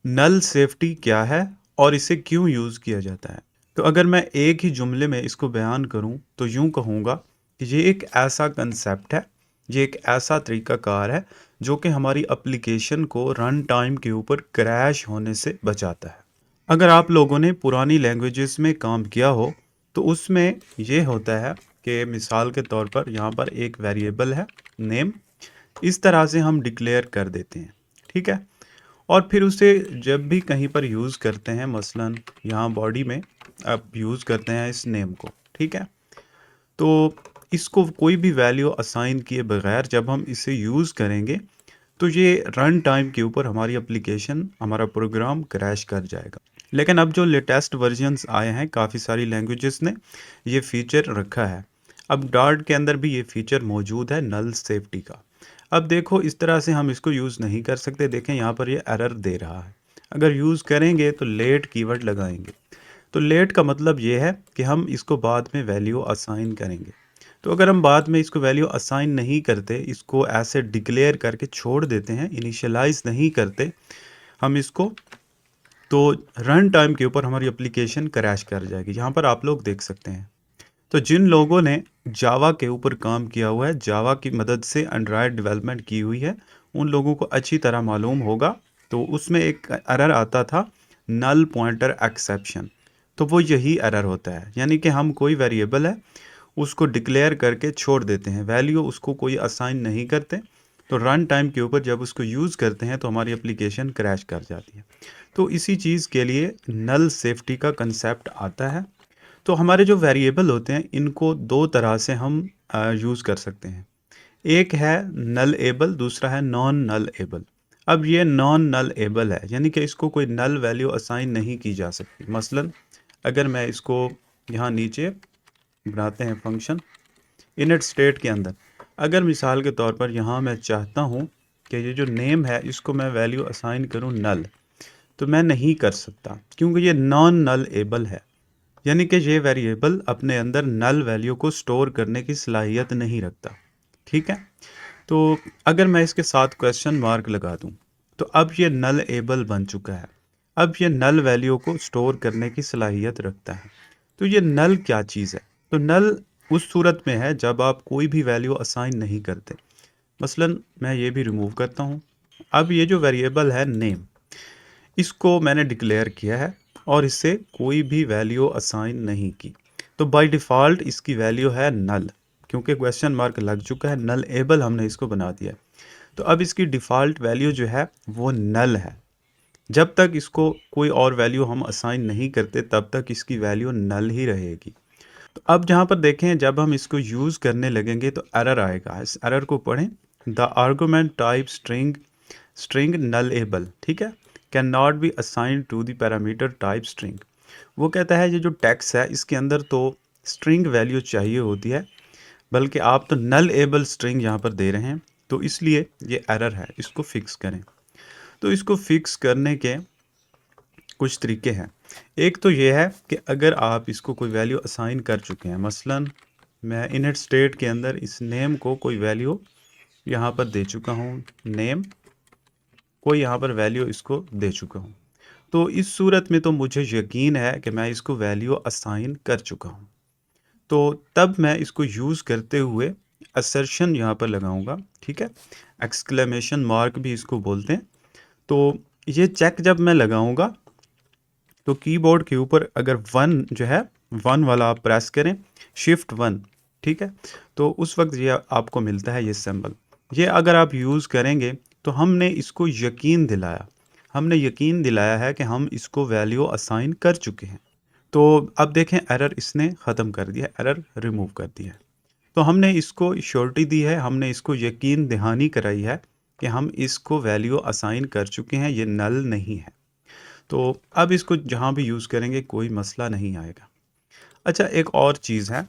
नल safety क्या है और इसे क्यों यूज़ किया जाता है। तो अगर मैं एक ही जुमले में इसको बयान करूं तो यूं कहूँगा कि ये एक ऐसा कंसेप्ट है, ये एक ऐसा तरीक़ाकार है जो कि हमारी एप्लीकेशन को रन टाइम के ऊपर क्रैश होने से बचाता है। अगर आप लोगों ने पुरानी लैंग्वेजेस में काम किया हो तो उसमें ये होता है कि मिसाल के तौर पर यहाँ पर एक वेरिएबल है नेम, इस तरह से हम डिक्लेयर कर देते हैं, ठीक है। और फिर उसे जब भी कहीं पर यूज़ करते हैं, मसलन यहाँ बॉडी में आप यूज़ करते हैं इस नेम को, ठीक है। तो इसको कोई भी वैल्यू असाइन किए बगैर जब हम इसे यूज़ करेंगे तो ये रन टाइम के ऊपर हमारी एप्लीकेशन, हमारा प्रोग्राम क्रैश कर जाएगा। लेकिन अब जो लेटेस्ट वर्जन्स आए हैं, काफ़ी सारी लैंग्वेजेस ने ये फीचर रखा है। अब डार्ट के अंदर भी ये फीचर मौजूद है नल सेफ्टी का। अब देखो इस तरह से हम इसको यूज़ नहीं कर सकते। देखें यहाँ पर ये एरर दे रहा है। अगर यूज़ करेंगे तो लेट कीवर्ड लगाएंगे। तो लेट का मतलब ये है कि हम इसको बाद में वैल्यू असाइन करेंगे। तो अगर हम बाद में इसको वैल्यू असाइन नहीं करते, इसको ऐसे डिक्लेयर करके छोड़ देते हैं, इनिशियलाइज नहीं करते हम इसको, तो रन टाइम के ऊपर हमारी एप्लीकेशन क्रैश कर जाएगी। यहाँ पर आप लोग देख सकते हैं। तो जिन लोगों ने जावा के ऊपर काम किया हुआ है, जावा की मदद से एंड्रॉयड डेवलपमेंट की हुई है, उन लोगों को अच्छी तरह मालूम होगा। तो उसमें एक एरर आता था नल पॉइंटर एक्सेप्शन। तो वो यही एरर होता है, यानी कि हम कोई वेरिएबल है उसको डिक्लेयर करके छोड़ देते हैं, वैल्यू उसको कोई असाइन नहीं करते। तो रन टाइम के ऊपर जब उसको यूज़ करते हैं तो हमारी एप्लीकेशन क्रैश कर जाती है। तो इसी चीज़ के लिए नल सेफ्टी का कंसेप्ट आता है। तो हमारे जो वेरिएबल होते हैं इनको दो तरह से हम यूज़ कर सकते हैं। एक है नल एबल, दूसरा है नॉन नल एबल। अब ये नॉन नल एबल है, यानी कि इसको कोई नल वैल्यू असाइन नहीं की जा सकती। मसलन अगर मैं इसको यहाँ नीचे बनाते हैं फंक्शन इनिट स्टेट के अंदर, अगर मिसाल के तौर पर यहाँ मैं चाहता हूँ कि ये जो नेम है इसको मैं वैल्यू असाइन करूँ नल, तो मैं नहीं कर सकता क्योंकि ये नॉन नल एबल है। यानी कि ये वेरिएबल अपने अंदर नल वैल्यू को स्टोर करने की सलाहियत नहीं रखता, ठीक है। तो अगर मैं इसके साथ क्वेश्चन मार्क लगा दूं तो अब ये नल एबल बन चुका है। अब ये नल वैल्यू को स्टोर करने की सलाहियत रखता है। तो ये नल क्या चीज़ है? तो नल उस सूरत में है जब आप कोई भी वैल्यू असाइन नहीं करते। मसलन मैं ये भी रिमूव करता हूँ। अब ये जो वेरिएबल है नेम, इसको मैंने डिक्लेयर किया है और इससे कोई भी वैल्यू असाइन नहीं की। तो बाय डिफ़ॉल्ट इसकी वैल्यू है नल, क्योंकि क्वेश्चन मार्क लग चुका है, नल एबल हमने इसको बना दिया। तो अब इसकी डिफ़ॉल्ट वैल्यू जो है वो नल है। जब तक इसको कोई और वैल्यू हम असाइन नहीं करते तब तक इसकी वैल्यू नल ही रहेगी। तो अब जहाँ पर देखें जब हम इसको यूज़ करने लगेंगे तो एरर आएगा। इस एरर को पढ़ें, the argument type string nullable, ठीक है, can not be assign to the parameter type string. वो कहता है ये जो टेक्स्ट है इसके अंदर तो स्ट्रिंग वैल्यू चाहिए होती है, बल्कि आप तो नल एबल स्ट्रिंग यहाँ पर दे रहे हैं, तो इसलिए ये एरर है, इसको फिक्स करें। तो इसको फिक्स करने के कुछ तरीके हैं। एक तो ये है कि अगर आप इसको कोई वैल्यू असाइन कर चुके हैं, मसलन मैं इनिट स्टेट के अंदर इस नेम को कोई वैल्यू यहाँ पर दे चुका हूँ, नेम कोई यहाँ पर वैल्यू इसको दे चुका हूँ, तो इस सूरत में तो मुझे यकीन है कि मैं इसको वैल्यू असाइन कर चुका हूँ। तो तब मैं इसको यूज़ करते हुए असर्शन यहाँ पर लगाऊंगा, ठीक है, एक्सक्लेमेशन मार्क भी इसको बोलते हैं। तो ये चेक जब मैं लगाऊंगा तो कीबोर्ड के ऊपर अगर वन जो है, वन वाला आप प्रेस करें, शिफ्ट वन, ठीक है, तो उस वक्त ये आपको मिलता है ये सिंबल। ये अगर आप यूज़ करेंगे तो हमने इसको यकीन दिलाया, हमने यकीन दिलाया है कि हम इसको वैल्यू असाइन कर चुके हैं। तो अब देखें एरर इसने ख़त्म कर दिया, एरर रिमूव कर दिया है। तो हमने इसको श्योरिटी दी है, हमने इसको यकीन दहानी कराई है कि हम इसको वैल्यू असाइन कर चुके हैं, ये नल नहीं है। तो अब इसको जहाँ भी यूज़ करेंगे कोई मसला नहीं आएगा। अच्छा, एक और चीज़ है,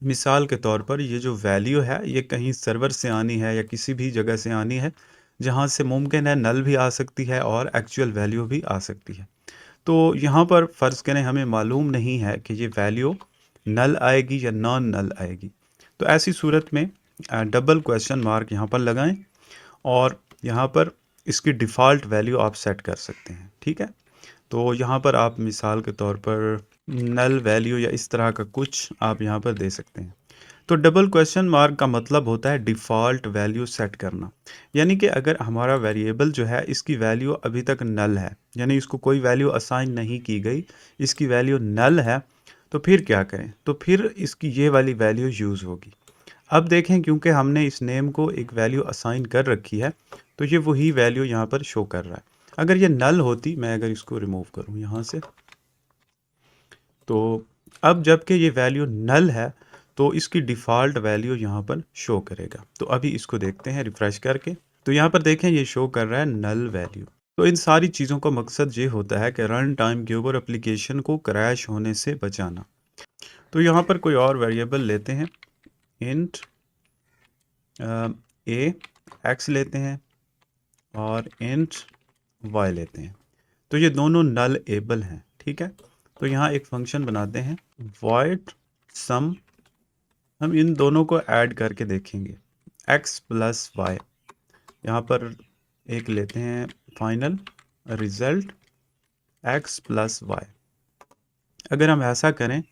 मिसाल के तौर पर ये जो वैल्यू है ये कहीं सर्वर से आनी है या किसी भी जगह से आनी है जहाँ से मुमकिन है नल भी आ सकती है और एक्चुअल वैल्यू भी आ सकती है। तो यहाँ पर फ़र्ज़ करें हमें मालूम नहीं है कि ये वैल्यू नल आएगी या नॉन नल आएगी। तो ऐसी सूरत में डबल क्वेश्चन मार्क यहाँ पर लगाएं और यहाँ पर इसकी डिफ़ॉल्ट वैल्यू आप सेट कर सकते हैं, ठीक है। तो यहाँ पर आप मिसाल के तौर पर नल वैल्यू या इस तरह का कुछ आप यहाँ पर दे सकते हैं। तो डबल क्वेश्चन मार्क का मतलब होता है डिफ़ॉल्ट वैल्यू सेट करना, यानी कि अगर हमारा वेरिएबल जो है इसकी वैल्यू अभी तक नल है, यानी इसको कोई वैल्यू असाइन नहीं की गई, इसकी वैल्यू नल है, तो फिर क्या करें, तो फिर इसकी ये वाली वैल्यू यूज़ होगी। अब देखें क्योंकि हमने इस नेम को एक वैल्यू असाइन कर रखी है, तो ये वही वैल्यू यहाँ पर शो कर रहा है। अगर ये नल होती, मैं अगर इसको रिमूव करूँ यहाँ से, तो अब जबकि ये वैल्यू नल है तो इसकी डिफ़ॉल्ट वैल्यू यहाँ पर शो करेगा। तो अभी इसको देखते हैं रिफ़्रेश करके, तो यहाँ पर देखें ये शो कर रहा है नल वैल्यू। तो इन सारी चीज़ों का मकसद ये होता है कि रन टाइम के ऊपर एप्लीकेशन को क्रैश होने से बचाना। तो यहाँ पर कोई और वेरिएबल लेते हैं, इंट ए एक्स लेते हैं और इंट वाई लेते हैं। तो ये दोनों नल एबल हैं, ठीक है। तो यहाँ एक फंक्शन बनाते हैं void sum, हम इन दोनों को ऐड करके देखेंगे x प्लस वाई। यहाँ पर एक लेते हैं final result x plus y. अगर हम ऐसा करें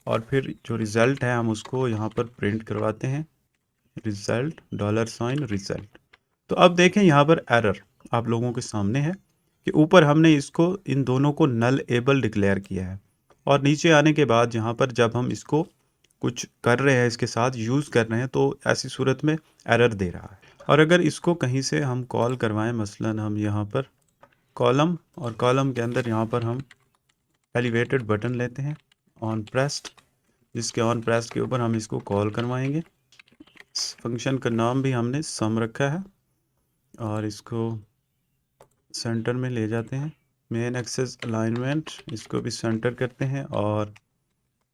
और फिर जो रिज़ल्ट है हम उसको यहाँ पर प्रिंट करवाते हैं रिज़ल्ट $, रिज़ल्ट। तो अब देखें यहाँ पर एरर आप लोगों के सामने है कि ऊपर हमने इसको इन दोनों को नल एबल डिक्लेयर किया है, और नीचे आने के बाद यहाँ पर जब हम इसको कुछ कर रहे हैं, इसके साथ यूज़ कर रहे हैं, तो ऐसी सूरत में एरर दे रहा है। और अगर इसको कहीं से हम कॉल करवाएं, मसलन हम यहाँ पर कॉलम, और कॉलम के अंदर यहाँ पर हम एलिवेटेड बटन लेते हैं ऑन प्रेस्ड, जिसके ऑन प्रेस्ड के ऊपर हम इसको कॉल करवाएंगे। फंक्शन का नाम भी हमने सम रखा है और इसको सेंटर में ले जाते हैं, मेन एक्सेस अलाइनमेंट इसको भी सेंटर करते हैं और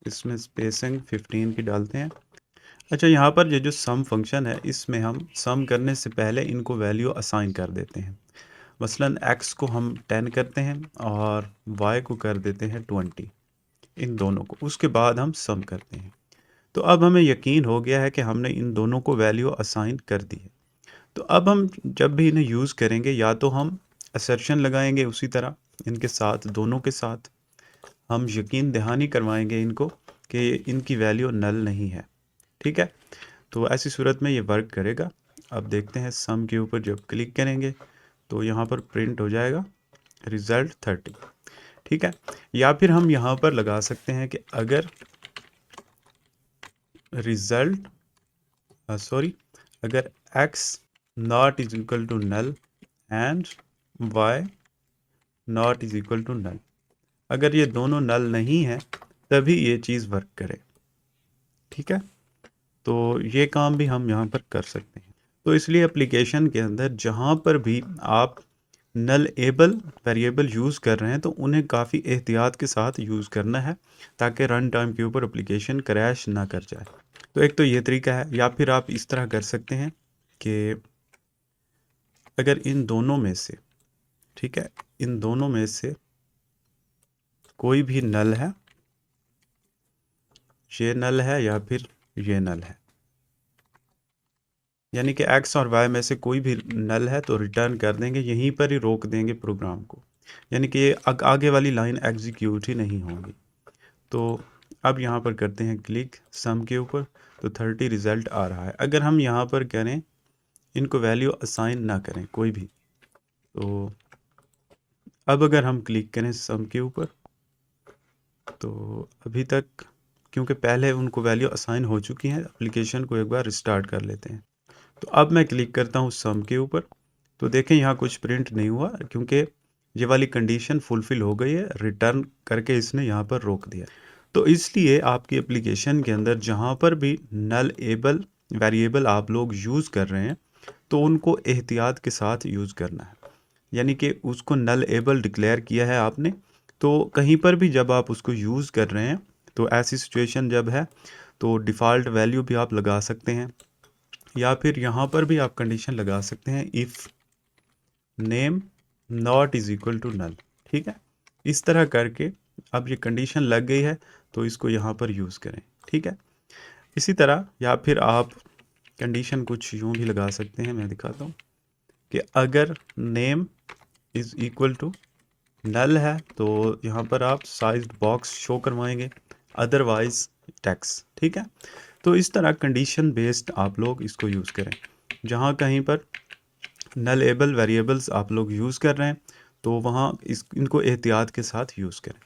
इसमें स्पेसिंग 15 की डालते हैं। अच्छा, यहाँ पर ये जो सम फंक्शन है इसमें हम सम करने से पहले इनको वैल्यू असाइन कर देते हैं। मसलन x को हम 10 करते हैं और y को कर देते हैं 20, इन दोनों को, उसके बाद हम सम करते हैं। तो अब हमें यकीन हो गया है कि हमने इन दोनों को वैल्यू असाइन कर दी है। तो अब हम जब भी इन्हें यूज़ करेंगे या तो हम असर्शन लगाएंगे उसी तरह इनके साथ, दोनों के साथ हम यकीन दहानी करवाएंगे इनको कि इनकी वैल्यू नल नहीं है, ठीक है। तो ऐसी सूरत में ये वर्क करेगा। अब देखते हैं सम के ऊपर जब क्लिक करेंगे तो यहाँ पर प्रिंट हो जाएगा रिज़ल्ट 30, ठीक है। या फिर हम यहाँ पर लगा सकते हैं कि अगर रिज़ल्ट अगर x not is equal to null and y not is equal to null, अगर ये दोनों नल नहीं है तभी ये चीज़ वर्क करे, ठीक है। तो ये काम भी हम यहाँ पर कर सकते हैं। तो इसलिए एप्लीकेशन के अंदर जहाँ पर भी आप नल एबल वेरिएबल यूज़ कर रहे हैं तो उन्हें काफ़ी एहतियात के साथ यूज़ करना है ताकि रन टाइम के ऊपर एप्लीकेशन क्रैश ना कर जाए। तो एक तो ये तरीका है, या फिर आप इस तरह कर सकते हैं कि अगर इन दोनों में से, ठीक है, इन दोनों में से कोई भी नल है, ये नल है या फिर ये नल है, यानी कि x और y में से कोई भी नल है तो रिटर्न कर देंगे, यहीं पर ही रोक देंगे प्रोग्राम को, यानी कि ये आगे वाली लाइन एग्जीक्यूट ही नहीं होगी। तो अब यहाँ पर करते हैं क्लिक सम के ऊपर, तो 30 रिज़ल्ट आ रहा है। अगर हम यहाँ पर करें इनको वैल्यू असाइन ना करें कोई भी, तो अब अगर हम क्लिक करें सम के ऊपर तो अभी तक क्योंकि पहले उनको वैल्यू असाइन हो चुकी है, एप्लीकेशन को एक बार रिस्टार्ट कर लेते हैं। तो अब मैं क्लिक करता हूँ सम के ऊपर, तो देखें यहाँ कुछ प्रिंट नहीं हुआ क्योंकि ये वाली कंडीशन फुलफ़िल हो गई है, रिटर्न करके इसने यहाँ पर रोक दिया। तो इसलिए आपकी एप्लीकेशन के अंदर जहाँ पर भी नल एबल वेरिएबल आप लोग यूज़ कर रहे हैं तो उनको एहतियात के साथ यूज़ करना है, यानी कि उसको नल एबल डिक्लेयर किया है आपने, तो कहीं पर भी जब आप उसको यूज़ कर रहे हैं तो ऐसी सिचुएशन जब है तो डिफ़ॉल्ट वैल्यू भी आप लगा सकते हैं, या फिर यहाँ पर भी आप कंडीशन लगा सकते हैं if name not is equal to null, ठीक है। इस तरह करके अब ये कंडीशन लग गई है तो इसको यहाँ पर यूज़ करें, ठीक है। इसी तरह या फिर आप कंडीशन कुछ यूँ भी लगा सकते हैं, मैं दिखाता हूँ कि अगर name is equal to null है तो यहाँ पर आप साइज्ड बॉक्स शो करवाएंगे, अदरवाइज टेक्स्ट। ठीक है, तो इस तरह कंडीशन बेस्ड आप लोग इसको यूज़ करें। जहाँ कहीं पर नलेबल वेरिएबल्स आप लोग यूज़ कर रहे हैं तो वहाँ इनको एहतियात के साथ यूज़ करें।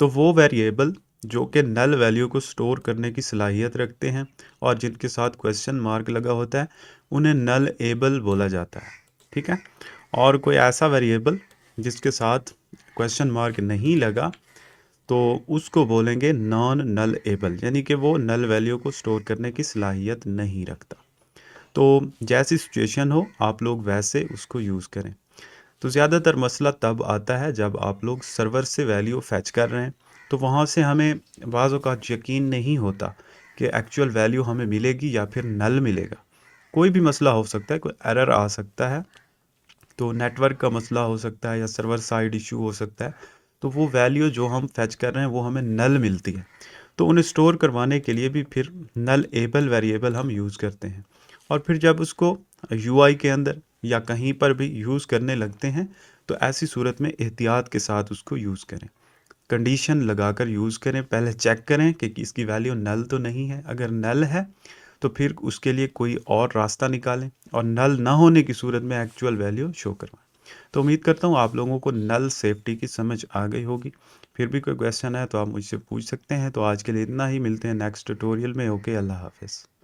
तो वो वेरिएबल जो कि नल वैल्यू को स्टोर करने की सलाहियत रखते हैं और जिनके साथ क्वेश्चन मार्क लगा होता है उन्हें नल एबल बोला जाता है। ठीक है, और कोई ऐसा वेरिएबल जिसके साथ क्वेश्चन मार्क नहीं लगा तो उसको बोलेंगे नॉन नल एबल, यानी कि वो नल वैल्यू को स्टोर करने की सलाहियत नहीं रखता। तो जैसी सिचुएशन हो आप लोग वैसे उसको यूज़ करें। तो ज़्यादातर मसला तब आता है जब आप लोग सर्वर से वैल्यू फैच कर रहे हैं तो वहाँ से हमें बाज़ औक़ात यकीन नहीं होता कि एक्चुअल वैल्यू हमें मिलेगी या फिर नल मिलेगा। कोई भी मसला हो सकता है, कोई एरर आ सकता है, तो नेटवर्क का मसला हो सकता है या सर्वर साइड इशू हो सकता है, तो वो वैल्यू जो हम फैच कर रहे हैं वो हमें नल मिलती है। तो उन्हें स्टोर करवाने के लिए भी फिर नल एबल वेरिएबल हम यूज़ करते हैं। और फिर जब उसको यूआई के अंदर या कहीं पर भी यूज़ करने लगते हैं तो ऐसी सूरत में एहतियात के साथ उसको यूज़ करें, कंडीशन लगाकर यूज़ करें। पहले चेक करें कि इसकी वैल्यू नल तो नहीं है, अगर नल है तो फिर उसके लिए कोई और रास्ता निकालें और नल ना होने की सूरत में एक्चुअल वैल्यू शो करवाएं। तो उम्मीद करता हूँ आप लोगों को नल सेफ्टी की समझ आ गई होगी। फिर भी कोई क्वेश्चन है तो आप मुझसे पूछ सकते हैं। तो आज के लिए इतना ही, मिलते हैं नेक्स्ट ट्यूटोरियल में। ओके, अल्लाह हाफ़िज़।